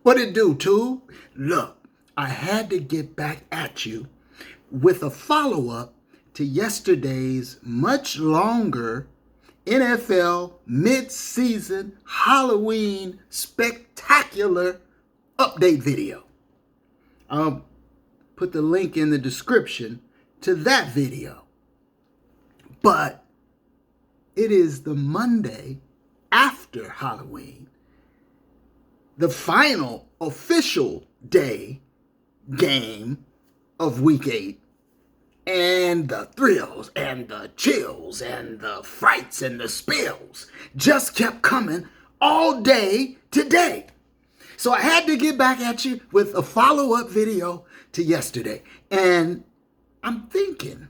What it do, too? Look, I had to get back at you with a follow-up to yesterday's much longer NFL mid-season Halloween spectacular update video. I'll put the link in the description to that video. But it is the Monday after Halloween, the final official day game of week 8, and the thrills and the chills and the frights and the spills just kept coming all day today. So I had to get back at you with a follow-up video to yesterday. And I'm thinking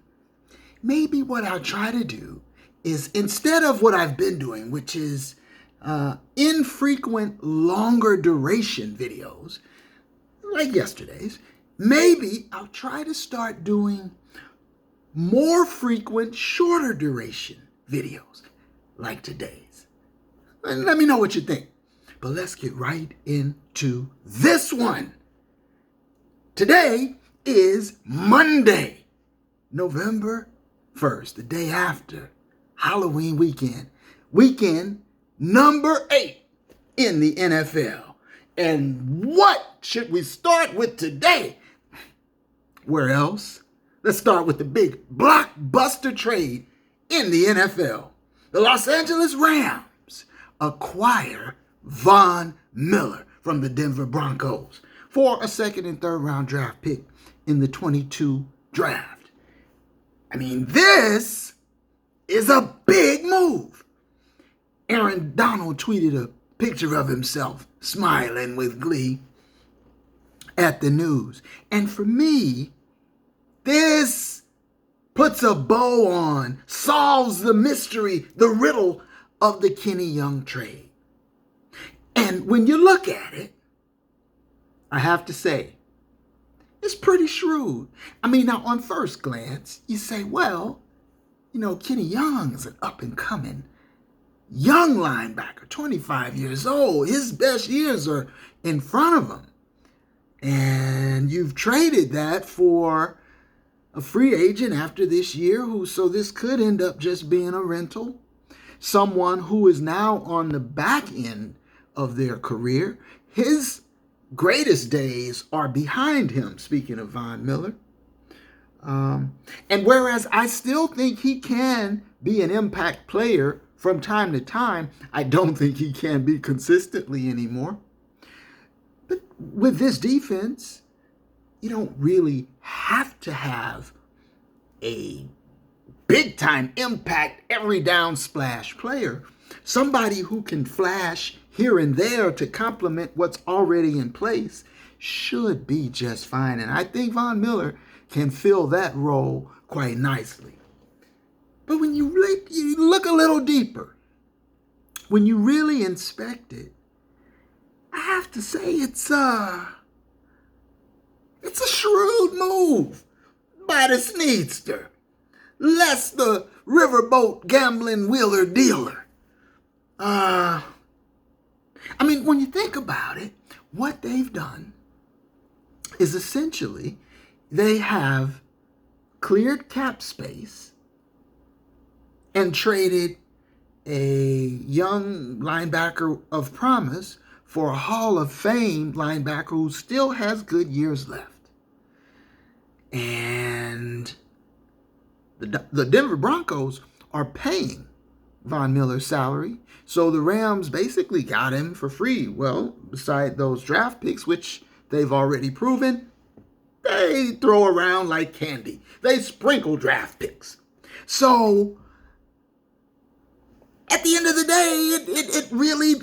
maybe what I'll try to do is, instead of what I've been doing, which is infrequent longer duration videos like yesterday's, maybe I'll try to start doing more frequent shorter duration videos like today's. And let me know what you think. But let's get right into this one. Today is Monday, November 1st, the day after Halloween weekend. Weekend number 8 in the NFL. And what should we start with today? Where else? Let's start with the big blockbuster trade in the NFL. The Los Angeles Rams acquire Von Miller from the Denver Broncos for a second and third round draft pick in the 22 draft. I mean, this is a big move. Aaron Donald tweeted a picture of himself smiling with glee at the news. And for me, this puts a bow on, solves the mystery, the riddle of the Kenny Young trade. And when you look at it, I have to say, it's pretty shrewd. I mean, now on first glance, you say, well, Kenny Young is an up-and-coming young linebacker, 25 years old. His best years are in front of him. And you've traded that for a free agent after this year, so this could end up just being a rental. Someone who is now on the back end of their career. His greatest days are behind him, speaking of Von Miller. And whereas I still think he can be an impact player from time to time, I don't think he can be consistently anymore. But with this defense, you don't really have to have a big-time impact, every down splash player. Somebody who can flash here and there to complement what's already in place should be just fine. And I think Von Miller can fill that role quite nicely. But when you look a little deeper, when you really inspect it, I have to say it's a shrewd move by the Sneedster. Less the riverboat gambling wheeler dealer. I mean, when you think about it, what they've done is essentially they have cleared cap space and traded a young linebacker of promise for a Hall of Fame linebacker who still has good years left. And the Denver Broncos are paying Von Miller's salary, so the Rams basically got him for free. Well, beside those draft picks, which they've already proven, they throw around like candy. They sprinkle draft picks. So, at the end of the day, it really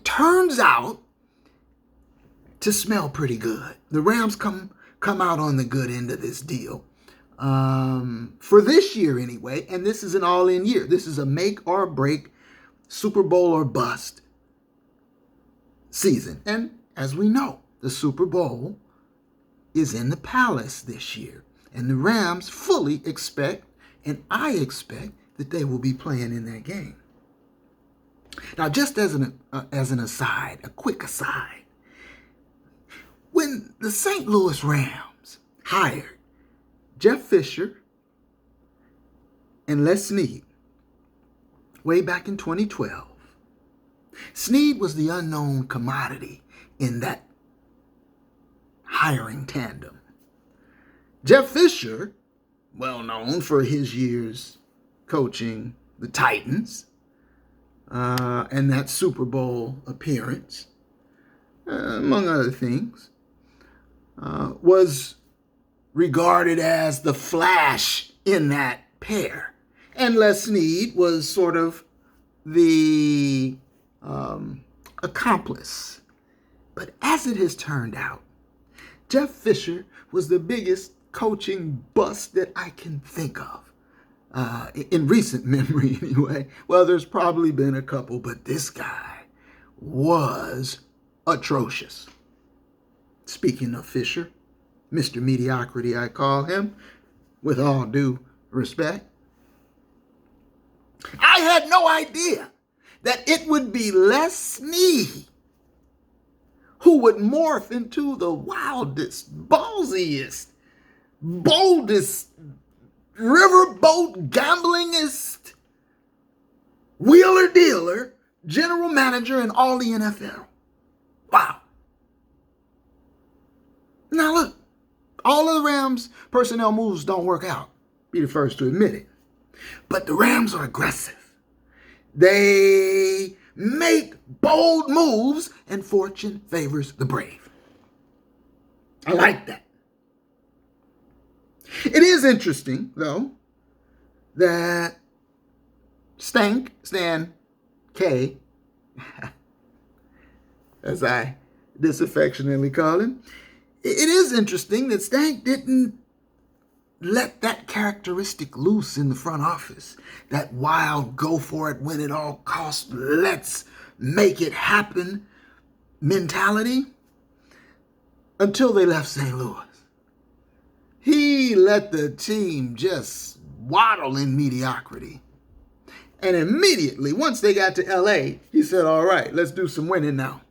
turns out to smell pretty good. The Rams come out on the good end of this deal. For this year anyway, and this is an all-in year. This is a make or break, Super Bowl or bust season. And as we know, the Super Bowl is in the Palace this year. And the Rams fully expect, and I expect, that they will be playing in that game. Now, just as an aside, a quick aside, when the St. Louis Rams hired Jeff Fisher and Les Snead way back in 2012, Snead was the unknown commodity in that hiring tandem. Jeff Fisher, well known for his years coaching the Titans and that Super Bowl appearance, among other things, was regarded as the Flash in that pair. And Les Snead was sort of the accomplice. But as it has turned out, Jeff Fisher was the biggest coaching bust that I can think of. In recent memory, anyway. Well, there's probably been a couple, but this guy was atrocious. Speaking of Fisher, Mr. Mediocrity, I call him, with all due respect. I had no idea that it would be Les Snead who would morph into the wildest, ballsiest, boldest, riverboat gamblingest, wheeler dealer, general manager in all the NFL. Wow. Now look, all of the Rams personnel moves don't work out. Be the first to admit it. But the Rams are aggressive. They make bold moves, and fortune favors the brave. I like that. It is interesting, though, that Stank, Stan K, as I disaffectionately call him, it is interesting that Stank didn't let that characteristic loose in the front office. That wild, go for it, win at all costs, let's make it happen mentality until they left St. Louis. He let the team just waddle in mediocrity. And immediately, once they got to LA, he said, all right, let's do some winning now.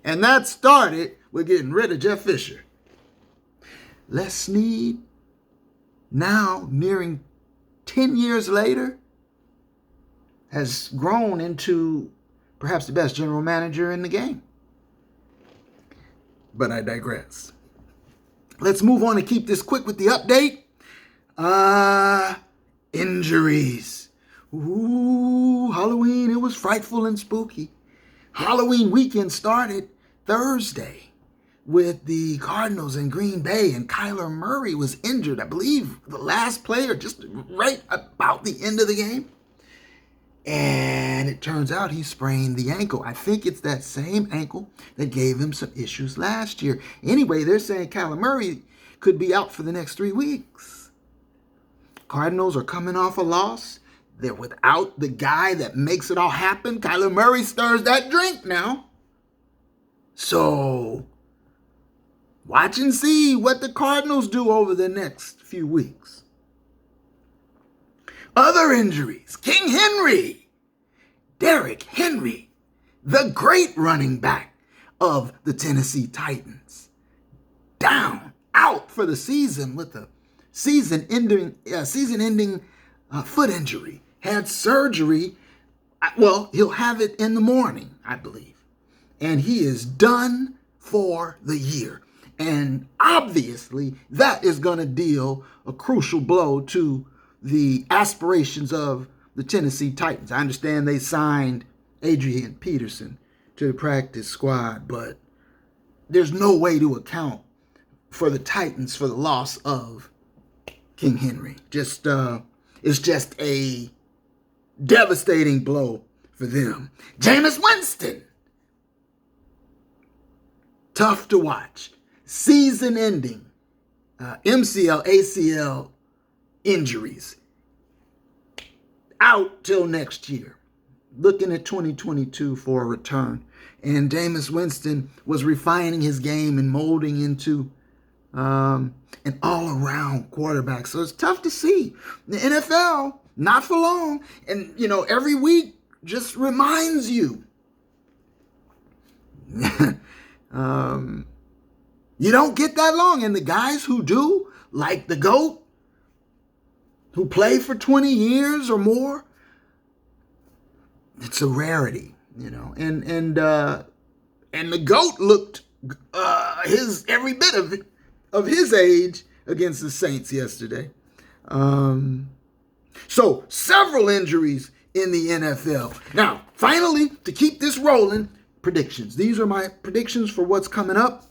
And that started with getting rid of Jeff Fisher. Les Snead, now nearing 10 years later, has grown into perhaps the best general manager in the game. But I digress. Let's move on and keep this quick with the update. Injuries. Ooh, Halloween, it was frightful and spooky. Halloween weekend started Thursday with the Cardinals in Green Bay, and Kyler Murray was injured, I believe, the last play or just right about the end of the game. And it turns out he sprained the ankle. I think it's that same ankle that gave him some issues last year. Anyway, they're saying Kyler Murray could be out for the next 3 weeks. Cardinals are coming off a loss. They're without the guy that makes it all happen. Kyler Murray stirs that drink now. So, watch and see what the Cardinals do over the next few weeks. Other injuries. King Henry. Derrick Henry, the great running back of the Tennessee Titans. Down, out for the season with a season-ending foot injury. Had surgery. Well, he'll have it in the morning, I believe. And he is done for the year. And obviously, that is going to deal a crucial blow to the aspirations of the Tennessee Titans. I understand they signed Adrian Peterson to the practice squad, but there's no way to account for the Titans for the loss of King Henry. It's just a devastating blow for them. Jameis Winston. Tough to watch. Season-ending MCL, ACL injuries. Out till next year. Looking at 2022 for a return. And Jameis Winston was refining his game and molding into an all-around quarterback. So it's tough to see. The NFL, not for long. And, every week just reminds you. You don't get that long. And the guys who do, like the GOAT, who play for 20 years or more, it's a rarity, you know. And the GOAT looked his every bit of his age against the Saints yesterday. So several injuries in the NFL. Now, finally, to keep this rolling, predictions. These are my predictions for what's coming up.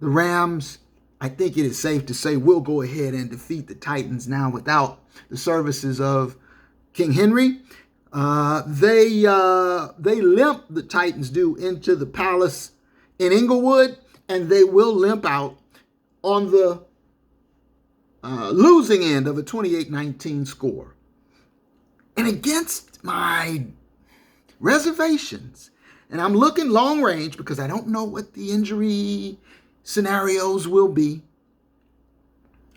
The Rams, I think it is safe to say, will go ahead and defeat the Titans now without the services of King Henry. They limp, the Titans do, into the Palace in Inglewood, and they will limp out on the losing end of a 28-19 score. And against my reservations, and I'm looking long range because I don't know what the injury scenarios will be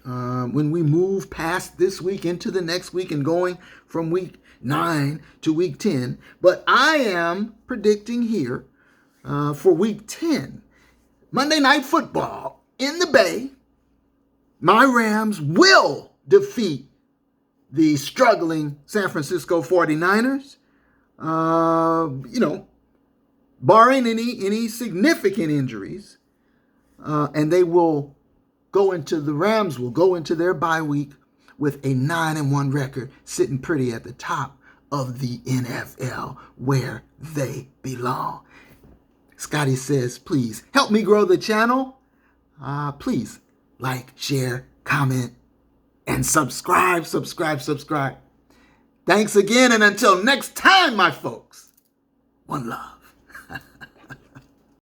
when we move past this week into the next week and going from week 9 to week 10. But I am predicting here for week 10, Monday Night Football in the Bay, my Rams will defeat the struggling San Francisco 49ers, barring any significant injuries. And the Rams will go into their bye week with a 9-1 record, sitting pretty at the top of the NFL where they belong. Scotty says, please help me grow the channel. Please like, share, comment, and subscribe. Thanks again, and until next time, my folks, one love.